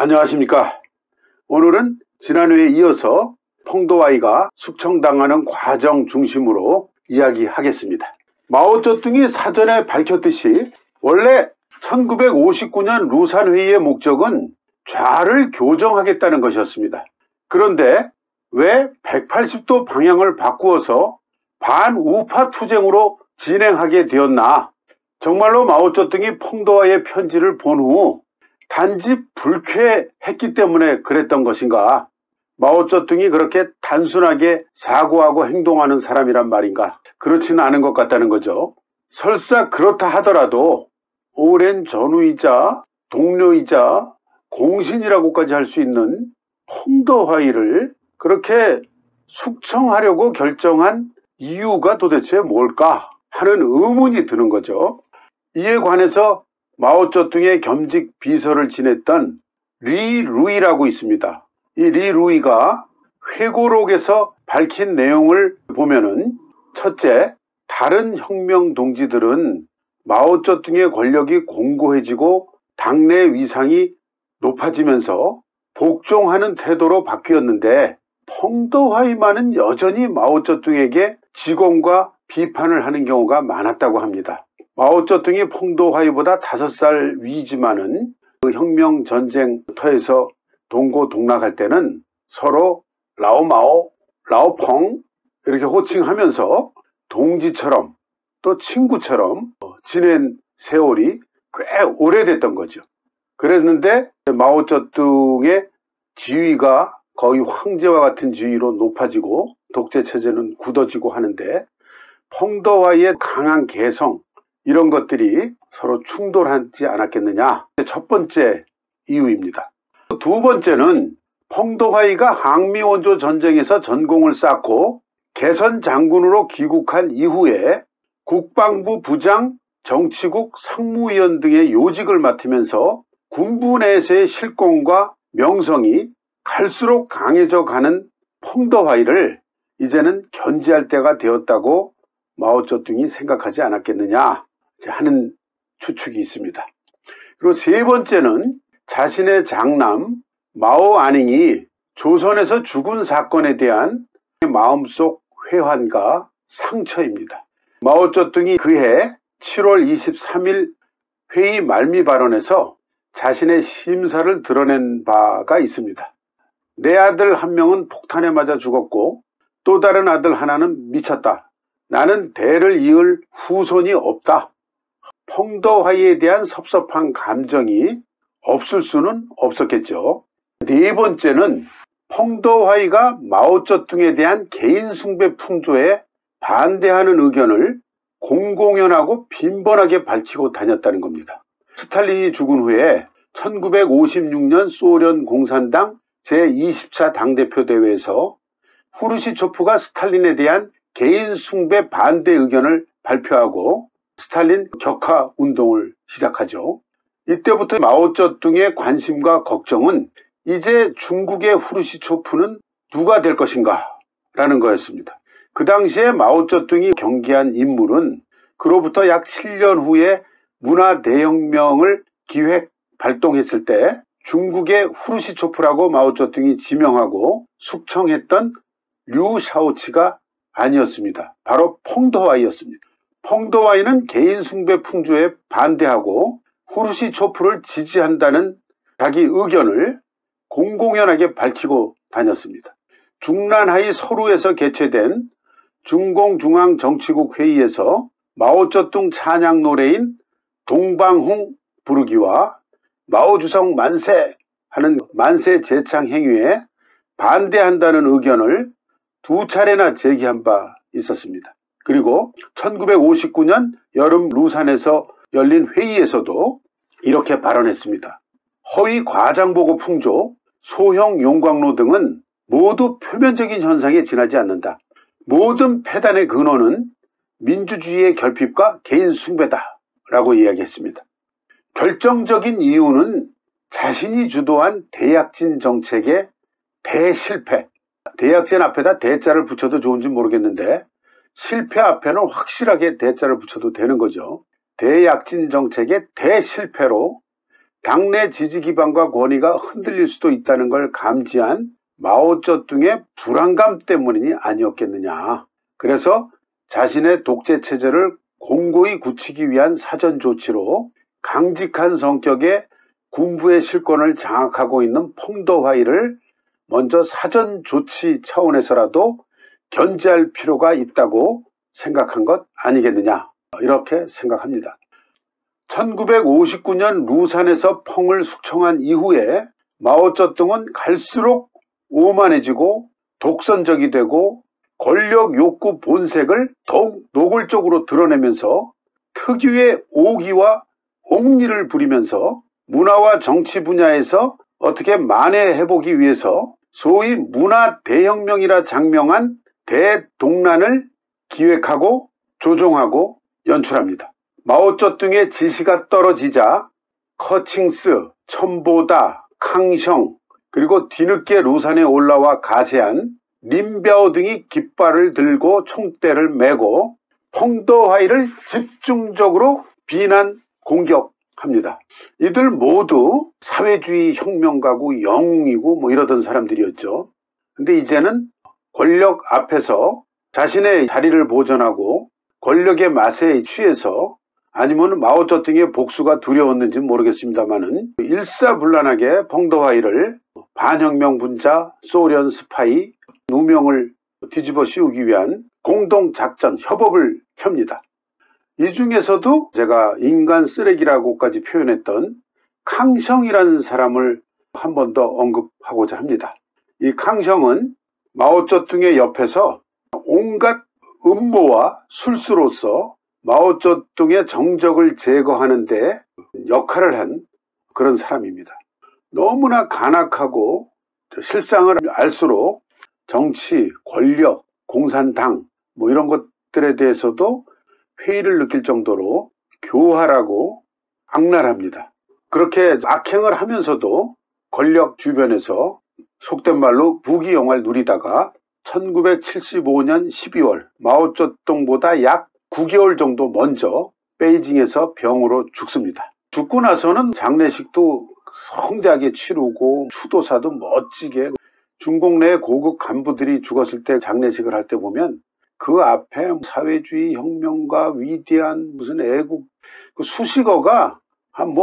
안녕하십니까. 오늘은 지난해에 이어서 펑도와이가 숙청당하는 과정 중심으로 이야기하겠습니다. 마오쩌둥이 사전에 밝혔듯이 원래 1959년 루산회의의 목적은 좌를 교정하겠다는 것이었습니다. 그런데 왜 180도 방향을 바꾸어서 반우파 투쟁으로 진행하게 되었나? 정말로 마오쩌둥이 펑도와이의 편지를 본 후 단지 불쾌했기 때문에 그랬던 것인가? 마오쩌둥이 그렇게 단순하게 사고하고 행동하는 사람이란 말인가? 그렇지는 않은 것 같다는 거죠. 설사 그렇다 하더라도 오랜 전우이자 동료이자 공신이라고까지 할 수 있는 펑도와이를 그렇게 숙청하려고 결정한 이유가 도대체 뭘까 하는 의문이 드는 거죠. 이에 관해서 마오쩌둥의 겸직 비서를 지냈던 리 루이라고 있습니다. 이 리 루이가 회고록에서 밝힌 내용을 보면은 첫째, 다른 혁명 동지들은 마오쩌둥의 권력이 공고해지고 당내 위상이 높아지면서 복종하는 태도로 바뀌었는데 펑도와이만은 여전히 마오쩌둥에게 직언과 비판을 하는 경우가 많았다고 합니다. 마오쩌둥이 펑도와이보다 5살 위지만은 그 혁명 전쟁터에서 동고동락할 때는 서로 라오마오, 라오펑 이렇게 호칭하면서 동지처럼 또 친구처럼 지낸 세월이 꽤 오래됐던 거죠. 그랬는데 마오쩌둥의 지위가 거의 황제와 같은 지위로 높아지고 독재 체제는 굳어지고 하는데 펑도와이의 강한 개성 이런 것들이 서로 충돌하지 않았겠느냐. 첫 번째 이유입니다. 두 번째는 펑도와이가 항미원조 전쟁에서 전공을 쌓고 개선 장군으로 귀국한 이후에 국방부 부장, 정치국 상무위원 등의 요직을 맡으면서 군부 내에서의 실권과 명성이 갈수록 강해져 가는 펑도와이를 이제는 견제할 때가 되었다고 마오쩌둥이 생각하지 않았겠느냐 하는 추측이 있습니다. 그리고 세 번째는 자신의 장남 마오 아닝이 조선에서 죽은 사건에 대한 마음속 회환과 상처입니다. 마오쩌둥이 그해 7월 23일 회의 말미 발언에서 자신의 심사를 드러낸 바가 있습니다. 내 아들 한 명은 폭탄에 맞아 죽었고 또 다른 아들 하나는 미쳤다. 나는 대를 이을 후손이 없다. 펑도와이에 대한 섭섭한 감정이 없을 수는 없었겠죠. 네 번째는 펑도와이가 마오쩌둥에 대한 개인 숭배 풍조에 반대하는 의견을 공공연하고 빈번하게 밝히고 다녔다는 겁니다. 스탈린이 죽은 후에 1956년 소련 공산당 제20차 당대표 대회에서 후르시초프가 스탈린에 대한 개인 숭배 반대 의견을 발표하고 스탈린 격하 운동을 시작하죠. 이때부터 마오쩌둥의 관심과 걱정은 이제 중국의 후르시초프는 누가 될 것인가 라는 거였습니다. 그 당시에 마오쩌둥이 경계한 인물은 그로부터 약 7년 후에 문화대혁명을 기획 발동했을 때 중국의 후르시초프라고 마오쩌둥이 지명하고 숙청했던 류 샤오치가 아니었습니다. 바로 펑도와이였습니다. 펑도와이는 개인 숭배 풍조에 반대하고 후르시초프를 지지한다는 자기 의견을 공공연하게 밝히고 다녔습니다. 중란하이 서루에서 개최된 중공중앙정치국 회의에서 마오쩌둥 찬양 노래인 동방홍 부르기와 마오주성 만세 하는 만세 제창 행위에 반대한다는 의견을 2차례나 제기한 바 있었습니다. 그리고 1959년 여름 루산에서 열린 회의에서도 이렇게 발언했습니다. 허위 과장보고 풍조, 소형 용광로 등은 모두 표면적인 현상에 지나지 않는다. 모든 패단의 근원은 민주주의의 결핍과 개인 숭배다 라고 이야기했습니다. 결정적인 이유는 자신이 주도한 대약진 정책의 대실패. 대약진 앞에다 대자를 붙여도 좋은지 모르겠는데 실패 앞에는 확실하게 대자를 붙여도 되는 거죠. 대약진 정책의 대실패로 당내 지지 기반과 권위가 흔들릴 수도 있다는 걸 감지한 마오쩌둥의 불안감 때문이 아니었겠느냐. 그래서 자신의 독재 체제를 공고히 굳히기 위한 사전 조치로 강직한 성격의 군부의 실권을 장악하고 있는 펑더화이를 먼저 사전 조치 차원에서라도 견제할 필요가 있다고 생각한 것 아니겠느냐, 이렇게 생각합니다. 1959년 루산에서 펑을 숙청한 이후에 마오쩌둥은 갈수록 오만해지고 독선적이 되고 권력 욕구 본색을 더욱 노골적으로 드러내면서 특유의 오기와 옥리를 부리면서 문화와 정치 분야에서 어떻게 만회해보기 위해서 소위 문화 대혁명이라 장명한 대동란을 기획하고 조종하고 연출합니다. 마오쩌둥의 지시가 떨어지자 커칭스, 첨보다, 캉셩, 그리고 뒤늦게 루산에 올라와 가세한 린벼오 등이 깃발을 들고 총대를 메고 펑더화이를 집중적으로 비난, 공격합니다. 이들 모두 사회주의 혁명가고 영웅이고 이러던 사람들이었죠. 근데 이제는 권력 앞에서 자신의 자리를 보존하고 권력의 맛에 취해서, 아니면 마오쩌둥의 복수가 두려웠는지 모르겠습니다만은 일사불란하게 펑더화이를 반혁명 분자, 소련 스파이, 누명을 뒤집어 씌우기 위한 공동작전, 협업을 켭니다. 이 중에서도 제가 인간 쓰레기라고까지 표현했던 캉셩이라는 사람을 한 번 더 언급하고자 합니다. 이 캉셩은 마오쩌둥의 옆에서 온갖 음모와 술수로서 마오쩌둥의 정적을 제거하는 데 역할을 한 그런 사람입니다. 너무나 간악하고 실상을 알수록 정치, 권력, 공산당 이런 것들에 대해서도 회의를 느낄 정도로 교활하고 악랄합니다. 그렇게 악행을 하면서도 권력 주변에서 속된 말로 부귀영화를 누리다가 1975년 12월 마오쩌둥보다 약 9개월 정도 먼저 베이징에서 병으로 죽습니다. 죽고 나서는 장례식도 성대하게 치르고 추도사도 멋지게, 중국 내 고급 간부들이 죽었을 때 장례식을 할 때 보면 그 앞에 사회주의 혁명가, 위대한 무슨 애국 수식어가 한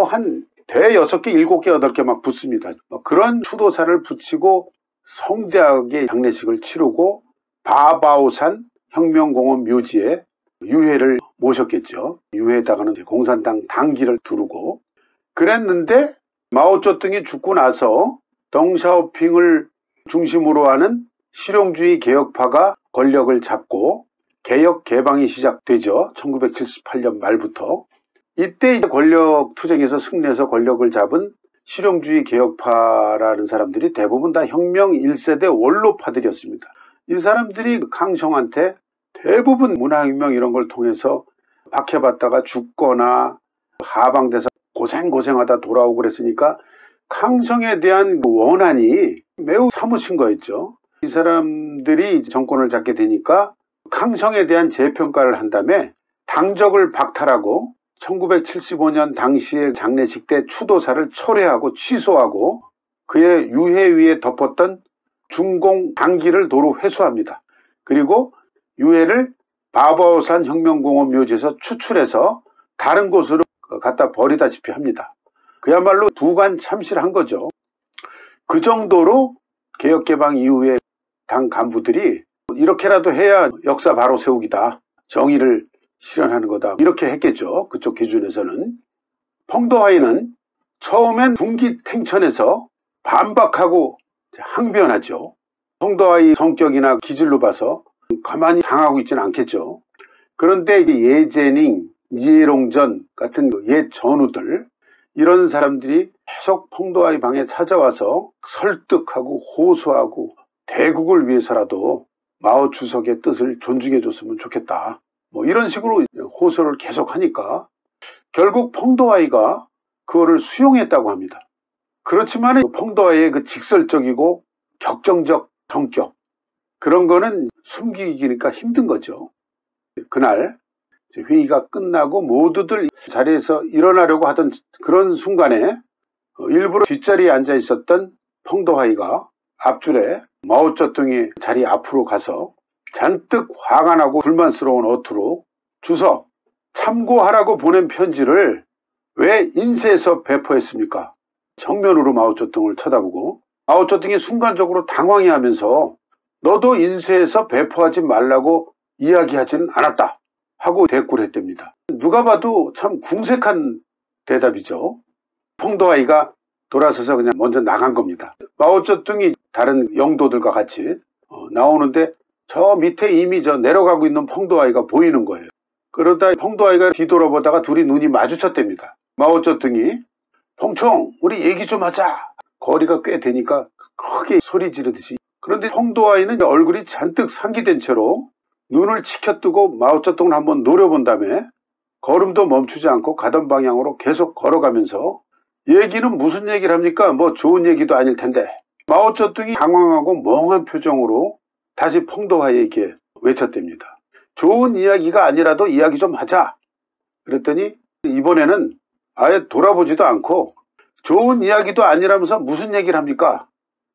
대여섯 개, 7개, 8개 막 붙습니다. 그런 추도사를 붙이고 성대하게 장례식을 치르고 바바오산 혁명공원 묘지에 유해를 모셨겠죠. 유해에다가는 공산당 당기를 두르고 그랬는데, 마오쩌둥이 죽고 나서 덩샤오핑을 중심으로 하는 실용주의 개혁파가 권력을 잡고 개혁 개방이 시작되죠. 1978년 말부터. 이때 이제 권력 투쟁에서 승리해서 권력을 잡은 실용주의 개혁파라는 사람들이 대부분 다 혁명 1세대 원로파들이었습니다. 이 사람들이 캉셩한테 대부분 문화혁명 이런 걸 통해서 박해받다가 죽거나 하방돼서 고생하다 돌아오고 그랬으니까 캉셩에 대한 원한이 매우 사무친 거였죠. 이 사람들이 정권을 잡게 되니까 캉셩에 대한 재평가를 한 다음에 당적을 박탈하고 1975년 당시의 장례식 때 추도사를 철회하고 취소하고 그의 유해 위에 덮었던 중공 당기를 도로 회수합니다. 그리고 유해를 바바오산 혁명공원 묘지에서 추출해서 다른 곳으로 갖다 버리다시피 합니다. 그야말로 부관 참실한 거죠. 그 정도로 개혁개방 이후에 당 간부들이 이렇게라도 해야 역사 바로 세우기다, 정의를 실현하는 거다, 이렇게 했겠죠. 그쪽 기준에서는. 펑더화이는 처음엔 분기탱천에서 반박하고 항변하죠. 펑더화이 성격이나 기질로 봐서 가만히 당하고 있지는 않겠죠. 그런데 예제닝, 이해롱전 같은 옛 전우들, 이런 사람들이 계속 펑더화이 방에 찾아와서 설득하고 호소하고 대국을 위해서라도 마오 주석의 뜻을 존중해 줬으면 좋겠다, 이런 식으로 호소를 계속 하니까 결국 펑더화이가 그거를 수용했다고 합니다. 그렇지만 펑더화이의 그 직설적이고 격정적 성격, 그런 거는 숨기기니까 힘든 거죠. 그날 회의가 끝나고 모두들 자리에서 일어나려고 하던 그런 순간에 일부러 뒷자리에 앉아 있었던 펑도하이가 앞줄에 마오쩌둥이 자리 앞으로 가서 잔뜩 화가 나고 불만스러운 어투로 주석, 참고하라고 보낸 편지를 왜 인쇄해서 배포했습니까? 정면으로 마오쩌둥을 쳐다보고 마오쩌둥이 순간적으로 당황해하면서 너도 인쇄해서 배포하지 말라고 이야기하지는 않았다 하고 대꾸를 했답니다. 누가 봐도 참 궁색한 대답이죠. 펑도하이가 돌아서서 그냥 먼저 나간 겁니다. 마오쩌둥이 다른 영도들과 같이 나오는데 저 밑에 이미 내려가고 있는 펑도하이가 보이는 거예요. 그러다 펑도하이가 뒤돌아보다가 둘이 눈이 마주쳤답니다. 마오쩌둥이 펑총 우리 얘기 좀 하자. 거리가 꽤 되니까 크게 소리 지르듯이. 그런데 펑도하이는 얼굴이 잔뜩 상기된 채로 눈을 치켜뜨고 마오쩌둥을 한번 노려본 다음에 걸음도 멈추지 않고 가던 방향으로 계속 걸어가면서 얘기는 무슨 얘기를 합니까? 뭐 좋은 얘기도 아닐 텐데. 마오쩌둥이 당황하고 멍한 표정으로 다시 펑도하이에게 외쳤답니다. 좋은 이야기가 아니라도 이야기 좀 하자. 그랬더니 이번에는 아예 돌아보지도 않고 좋은 이야기도 아니라면서 무슨 얘기를 합니까?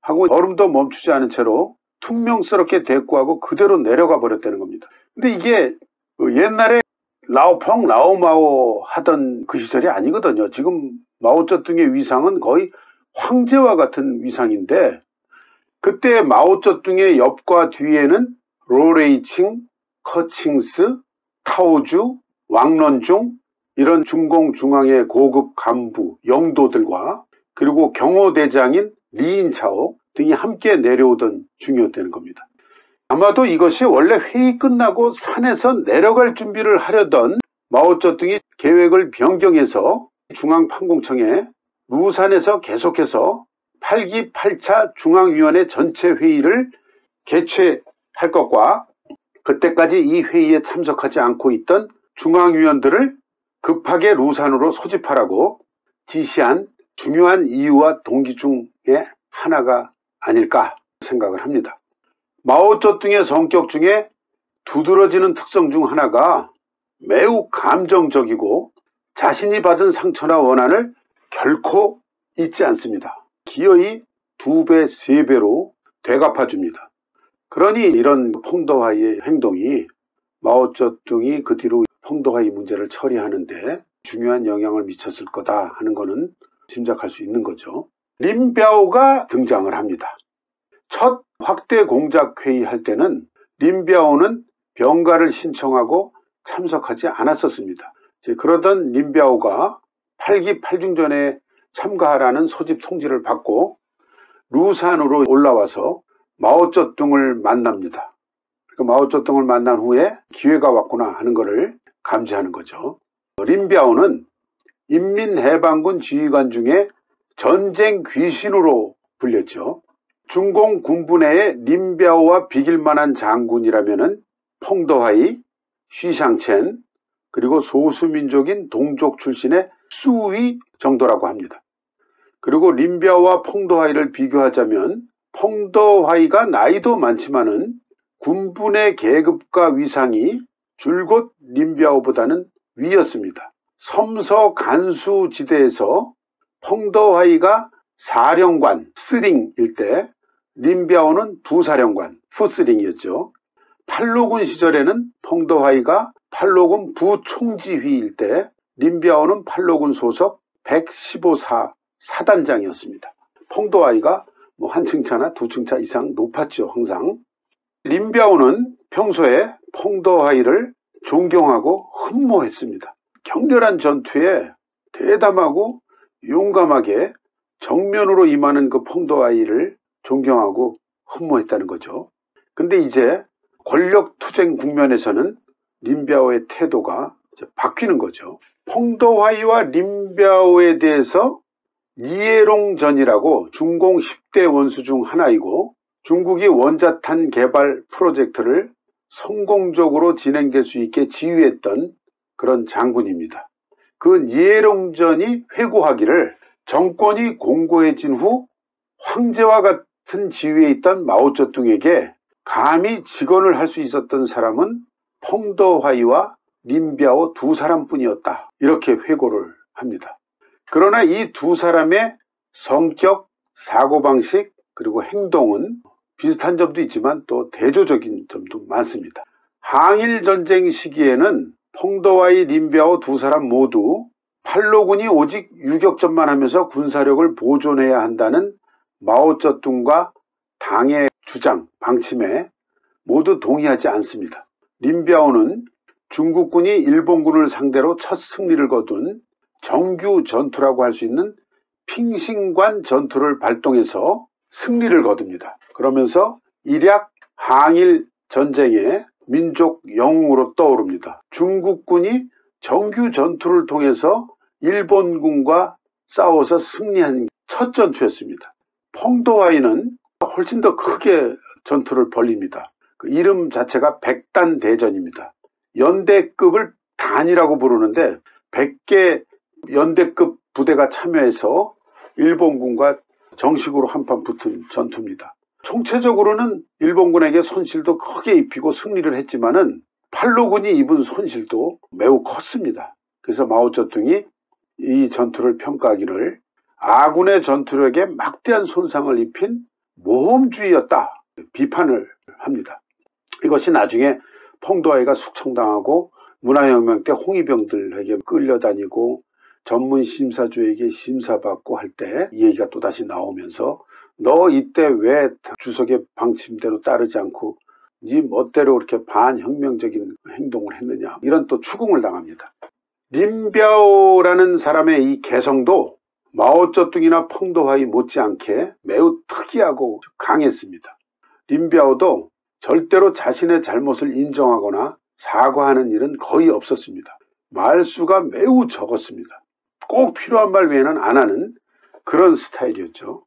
하고 걸음도 멈추지 않은 채로 퉁명스럽게 대꾸하고 그대로 내려가 버렸다는 겁니다. 근데 이게 옛날에 라오펑, 라오마오 하던 그 시절이 아니거든요. 지금 마오쩌둥의 위상은 거의 황제와 같은 위상인데 그때 마오쩌둥의 옆과 뒤에는 로레이칭, 커칭스, 타오주, 왕런중 이런 중공 중앙의 고급 간부, 영도들과 그리고 경호대장인 리인차오 등이 함께 내려오던 중이었다는 겁니다. 아마도 이것이 원래 회의 끝나고 산에서 내려갈 준비를 하려던 마오쩌둥이 계획을 변경해서 중앙판공청에 루산에서 계속해서 8기 8차 중앙위원회 전체 회의를 개최할 것과 그때까지 이 회의에 참석하지 않고 있던 중앙위원들을 급하게 루산으로 소집하라고 지시한 중요한 이유와 동기 중에 하나가 아닐까 생각을 합니다. 마오쩌둥의 성격 중에 두드러지는 특성 중 하나가 매우 감정적이고 자신이 받은 상처나 원한을 결코 잊지 않습니다. 기어이 2배, 3배로 되갚아줍니다. 그러니 이런 펑도하이의 행동이 마오쩌둥이 그 뒤로 펑도하이 문제를 처리하는데 중요한 영향을 미쳤을 거다 하는 것은 짐작할 수 있는 거죠. 린비아오가 등장을 합니다. 첫 확대 공작 회의 할 때는 린비아오는 병가를 신청하고 참석하지 않았었습니다. 그러던 린비아오가 8기 8중전에 참가하라는 소집 통지를 받고 루산으로 올라와서 마오쩌둥을 만납니다. 마오쩌둥을 만난 후에 기회가 왔구나 하는 것을 감지하는 거죠. 린비아오는 인민해방군 지휘관 중에 전쟁 귀신으로 불렸죠. 중공 군부 내에 린비아오와 비길 만한 장군이라면은 펑도하이, 쉬샹첸, 그리고 소수민족인 동족 출신의 수위 정도라고 합니다. 그리고 린비아오와 펑도하이를 비교하자면 펑도하이가 나이도 많지만은 군분의 계급과 위상이 줄곧 린비아오보다는 위였습니다. 섬서 간수 지대에서 펑도하이가 사령관, 스링일 때 린비아오는 부사령관, 푸스링이었죠. 팔로군 시절에는 펑도하이가 팔로군 부총지휘일 때 린비아오는 팔로군 소속 115사 사단장이었습니다. 펑도하이가 한 층차나 두 층차 이상 높았죠, 항상. 린비아오는 평소에 펑도하이를 존경하고 흠모했습니다. 격렬한 전투에 대담하고 용감하게 정면으로 임하는 그 펑도하이를 존경하고 흠모했다는 거죠. 근데 이제 권력 투쟁 국면에서는 린비아오의 태도가 바뀌는 거죠. 펑도하이와 린비아오에 대해서 니에롱전이라고 중공 10대 원수 중 하나이고 중국이 원자탄 개발 프로젝트를 성공적으로 진행될 수 있게 지휘했던 그런 장군입니다. 그 니에롱전이 회고하기를 정권이 공고해진 후 황제와 같은 지위에 있던 마오쩌둥에게 감히 직언을 할 수 있었던 사람은 펑도하이와 린비아오 두 사람뿐이었다. 이렇게 회고를 합니다. 그러나 이 두 사람의 성격, 사고방식, 그리고 행동은 비슷한 점도 있지만 또 대조적인 점도 많습니다. 항일전쟁 시기에는 펑도와이 린비아오 두 사람 모두 팔로군이 오직 유격전만 하면서 군사력을 보존해야 한다는 마오쩌둥과 당의 주장, 방침에 모두 동의하지 않습니다. 린비아오는 중국군이 일본군을 상대로 첫 승리를 거둔 정규 전투라고 할 수 있는 핑신관 전투를 발동해서 승리를 거둡니다. 그러면서 일약 항일 전쟁의 민족 영웅으로 떠오릅니다. 중국군이 정규 전투를 통해서 일본군과 싸워서 승리한 첫 전투였습니다. 펑도와이는 훨씬 더 크게 전투를 벌립니다. 그 이름 자체가 백단대전입니다. 연대급을 단이라고 부르는데 100개 연대급 부대가 참여해서 일본군과 정식으로 한판 붙은 전투입니다. 총체적으로는 일본군에게 손실도 크게 입히고 승리를 했지만은 팔로군이 입은 손실도 매우 컸습니다. 그래서 마오쩌둥이 이 전투를 평가하기를 아군의 전투력에 막대한 손상을 입힌 모험주의였다 비판을 합니다. 이것이 나중에 펑도와이가 숙청당하고 문화혁명 때 홍위병들에게 끌려다니고 전문 심사주에게 심사받고 할 때 이 얘기가 또다시 나오면서 너 이때 왜 주석의 방침대로 따르지 않고 네 멋대로 그렇게 반혁명적인 행동을 했느냐, 이런 또 추궁을 당합니다. 린비아오라는 사람의 이 개성도 마오쩌둥이나 펑도와이 못지않게 매우 특이하고 강했습니다. 린비아오도 절대로 자신의 잘못을 인정하거나 사과하는 일은 거의 없었습니다. 말수가 매우 적었습니다. 꼭 필요한 말 외에는 안 하는 그런 스타일이었죠.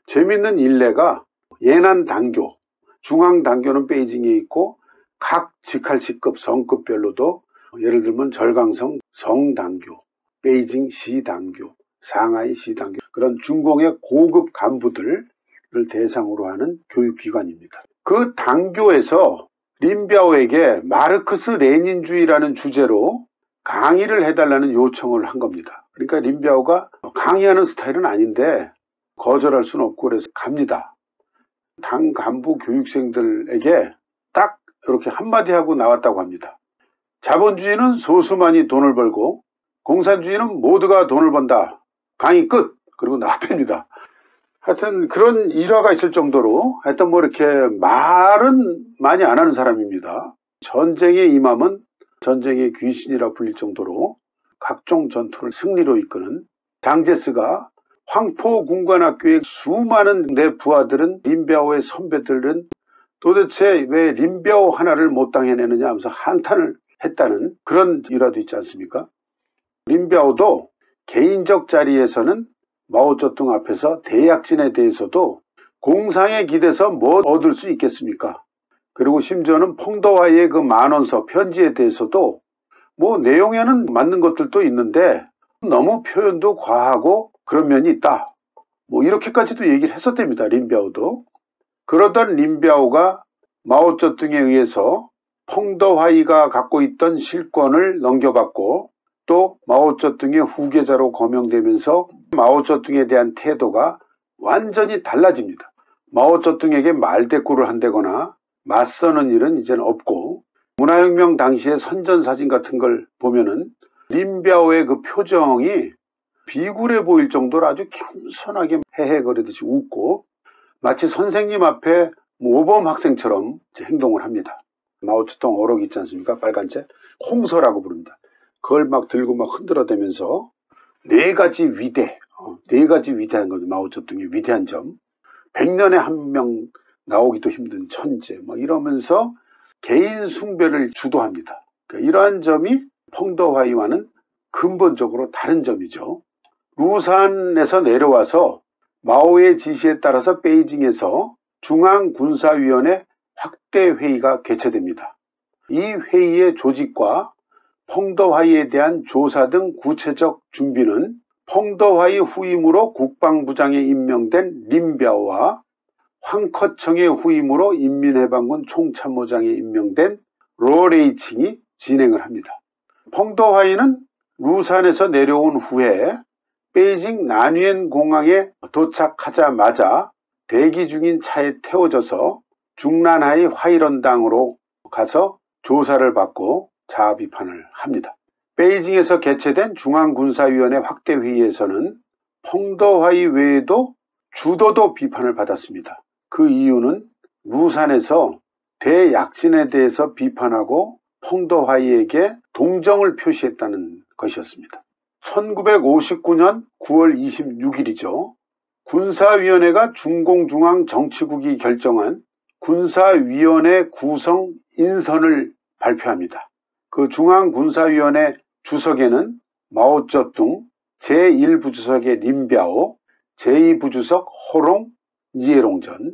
재밌는 일례가 예난단교, 중앙단교는 베이징에 있고 각 직할시급 성급별로도 예를 들면 절강성 성단교, 베이징 시단교, 상하이 시단교, 그런 중공의 고급 간부들을 대상으로 하는 교육기관입니다. 그 단교에서 린비아오에게 마르크스 레닌주의라는 주제로 강의를 해달라는 요청을 한 겁니다. 그러니까 린비아오가 강의하는 스타일은 아닌데 거절할 수는 없고 그래서 갑니다. 당 간부 교육생들에게 딱 이렇게 한마디 하고 나왔다고 합니다. 자본주의는 소수만이 돈을 벌고 공산주의는 모두가 돈을 번다. 강의 끝! 그리고 나왔답니다. 하여튼 그런 일화가 있을 정도로 하여튼 뭐 이렇게 말은 많이 안 하는 사람입니다. 전쟁에 임함은 전쟁의 귀신이라 불릴 정도로 각종 전투를 승리로 이끄는 장제스가 황포군관학교의 수많은 내 부하들은 린비아오의 선배들은 도대체 왜 린비아오 하나를 못 당해내느냐 하면서 한탄을 했다는 그런 일화도 있지 않습니까? 린비아오도 개인적 자리에서는 마오쩌둥 앞에서 대약진에 대해서도 공상에 기대서 뭐 얻을 수 있겠습니까? 그리고 심지어는 펑도와이의 그 만원서 편지에 대해서도 뭐 내용에는 맞는 것들도 있는데 너무 표현도 과하고 그런 면이 있다. 뭐 이렇게까지도 얘기를 했었답니다. 린비아오도. 그러던 린비아오가 마오쩌둥에 의해서 펑도와이가 갖고 있던 실권을 넘겨받고 또 마오쩌둥의 후계자로 거명되면서 마오쩌둥에 대한 태도가 완전히 달라집니다. 마오쩌둥에게 말대꾸를 한다거나 맞서는 일은 이제는 없고 문화혁명 당시의 선전사진 같은 걸 보면은 린비아오의 그 표정이 비굴해 보일 정도로 아주 겸손하게 헤헤거리듯이 웃고 마치 선생님 앞에 모범 학생처럼 행동을 합니다. 마오쩌둥 어록 있지 않습니까? 빨간 책 홍서라고 부릅니다. 그걸 막 들고 막 흔들어대면서 네 가지 위대한 거죠. 마오쩌둥의 위대한 점. 100년에 한 명 나오기도 힘든 천재 뭐 이러면서 개인 숭배를 주도합니다. 그러니까 이러한 점이 펑도와이와는 근본적으로 다른 점이죠. 루산에서 내려와서 마오의 지시에 따라서 베이징에서 중앙군사위원회 확대회의가 개최됩니다. 이 회의의 조직과 펑도와이에 대한 조사 등 구체적 준비는 펑도와이 후임으로 국방부장에 임명된 린비아오와 황커청의 후임으로 인민해방군 총참모장에 임명된 로레이칭이 진행을 합니다. 펑도와이는 루산에서 내려온 후에 베이징 난위엔 공항에 도착하자마자 대기 중인 차에 태워져서 중난하이 화이런당으로 가서 조사를 받고 자아 비판을 합니다. 베이징에서 개최된 중앙군사위원회 확대회의에서는 펑더화이 외에도 주도도 비판을 받았습니다. 그 이유는 루산에서 대약진에 대해서 비판하고 펑더화이에게 동정을 표시했다는 것이었습니다. 1959년 9월 26일이죠. 군사위원회가 중공중앙정치국이 결정한 군사위원회 구성 인선을 발표합니다. 그 중앙군사위원회 주석에는 마오쩌둥, 제1부주석의 린비아오, 제2부주석 호롱, 니에롱전,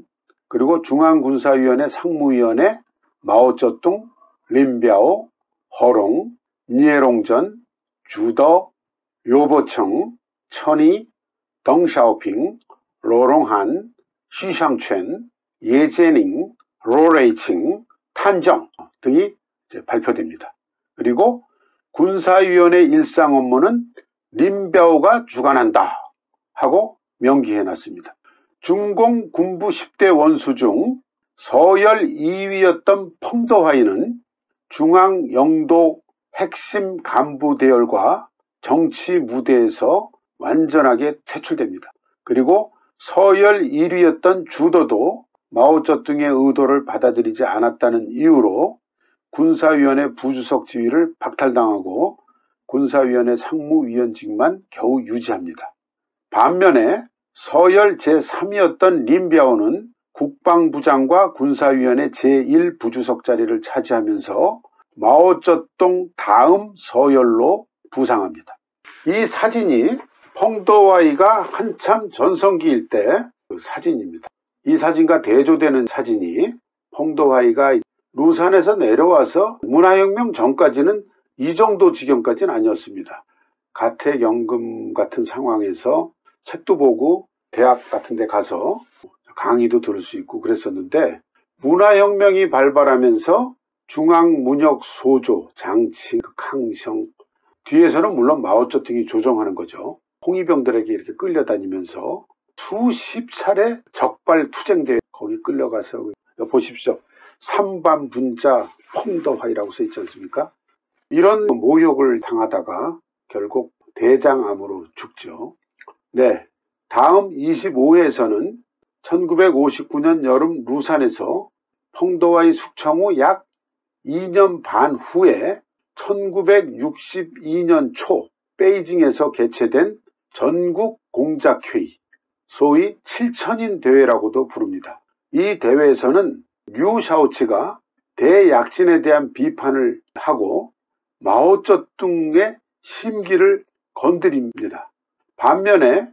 그리고 중앙군사위원회 상무위원회 마오쩌둥, 린비아오, 호롱, 니에롱전, 주더, 요보청, 천이, 덩샤오핑, 로롱한, 시샹첸, 예제닝, 로레이칭, 탄정 등이 발표됩니다. 그리고 군사위원회 일상 업무는 린비아오가 주관한다 하고 명기해놨습니다. 중공 군부 10대 원수 중 서열 2위였던 펑더화이는 중앙영도 핵심 간부 대열과 정치 무대에서 완전하게 퇴출됩니다. 그리고 서열 1위였던 주도도 마오쩌둥의 의도를 받아들이지 않았다는 이유로 군사위원회 부주석 지위를 박탈당하고 군사위원회 상무위원직만 겨우 유지합니다. 반면에 서열 제3위였던 린비아오는 국방부장과 군사위원회 제1부주석 자리를 차지하면서 마오쩌둥 다음 서열로 부상합니다. 이 사진이 펑더화이가 한참 전성기일 때 그 사진입니다. 이 사진과 대조되는 사진이 펑더화이가 루산에서 내려와서 문화혁명 전까지는 이 정도 지경까지는 아니었습니다. 가택연금 같은 상황에서 책도 보고 대학 같은 데 가서 강의도 들을 수 있고 그랬었는데 문화혁명이 발발하면서 중앙문역 소조, 장치, 강성 뒤에서는 물론 마오쩌둥이 조정하는 거죠. 홍위병들에게 이렇게 끌려다니면서 수십 차례 적발 투쟁대회 거기 끌려가서 보십시오. 삼반분자 펑더화이라고 써 있지 않습니까? 이런 모욕을 당하다가 결국 대장암으로 죽죠. 네, 다음 25회에서는 1959년 여름 루산에서 펑더화이 숙청 후 약 2년 반 후에 1962년 초 베이징에서 개최된 전국 공작회의, 소위 7천인 대회라고도 부릅니다. 이 대회에서는 류샤오치가 대약진에 대한 비판을 하고 마오쩌둥의 심기를 건드립니다. 반면에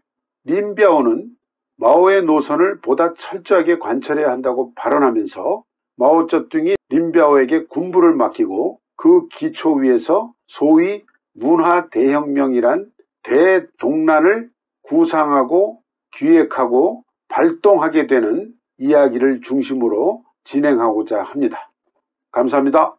린비아오는 마오의 노선을 보다 철저하게 관철해야 한다고 발언하면서 마오쩌둥이 린비아오에게 군부를 맡기고 그 기초 위에서 소위 문화대혁명이란 대동란을 구상하고 기획하고 발동하게 되는 이야기를 중심으로 진행하고자 합니다. 감사합니다.